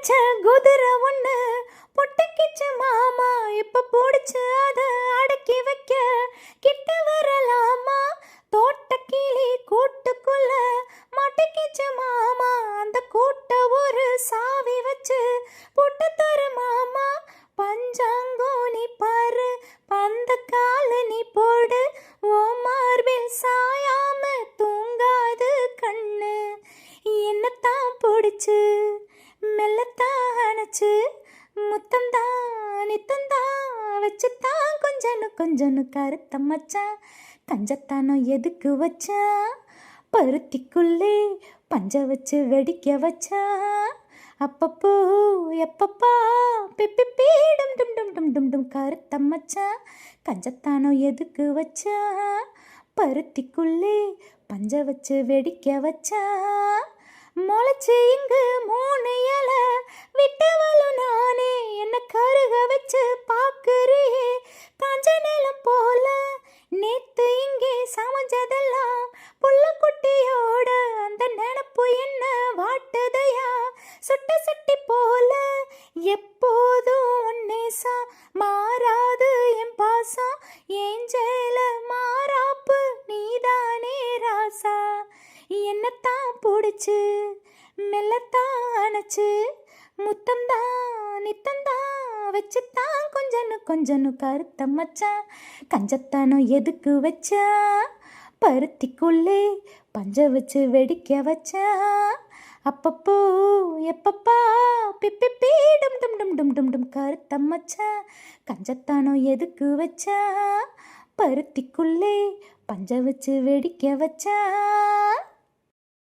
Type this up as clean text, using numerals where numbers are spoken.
வச்ச குதிரை ஒண்ணு பொட்டுக்கிச்சு மாமா, இப்ப பிடிச்சு அத அடக்கி வைக்க கிட்ட வரலாமா? தோட்டக்கிளி கூட்டுக்குள்ள மாட்டிக்கிச்சு மாமா, அந்த கூட்ட ஒரு சாவி வச்சு புட்டு தரு மாமா. பஞ்சாங்கோ நீ பாரு, பந்த காலு நீ போடு, ஓ மார்பில் சாயாம தூங்காது கண்ணு. என்னத்தான் பிடிச்சு மெல்லத்தான் அணைச்சு முத்தந்தான் நித்தந்தான் வச்சுத்தான் கொஞ்சனு கருத்த மச்சான். கஞ்சத்தானோ எதுக்கு வச்சான்? பருத்திக்குள்ளே பஞ்ச வச்சு வெடிக்க வச்சான். அப்பப்போ எப்பப்பா பிப்பி டும் டும் டும் டும் டும் டும் கருத்த மச்சான். கஞ்சத்தானோ எதுக்கு வச்சான்? பருத்திக்குள்ளே பஞ்ச வச்சு வெடிக்க வச்சான். முளைச்சு இங்கு 3 இலை விட்டவளும் நானே, என்ன கருக வச்சு பாக்குறியே காஞ்ச நிலம் போல. நேத்து இங்கே சமைஞ்சதெல்லாம் புள்ள குட்டியோட, அந்த நினப்பு என்ன வாட்டுதையா சுட்ட சுட்டி போல. எப்போதும் உன்னேசா மாறாது என் பாசம், ஏஞ்சேல மாறாப்பு நீதானே ராசா. என்னத்தான் பிடிச்சு மெல்லத்தான் அணைச்சு முத்தந்தான் நித்தந்தான் வச்சுத்தான் கொஞ்சனு கருத்த மச்சான். கஞ்சத்தானோ எதுக்கு வச்சா? பருத்திக்குள்ளே பஞ்ச வச்சு வெடிக்க வச்சா. அப்பப்போ எப்பப்பா பிப்பி டும் டும் டும் டும் டும் டும் கருத்த மச்சான். கஞ்சத்தானோ எதுக்கு வச்சா? பருத்திக்குள்ளே பஞ்ச வச்சு வெடிக்க வச்சா.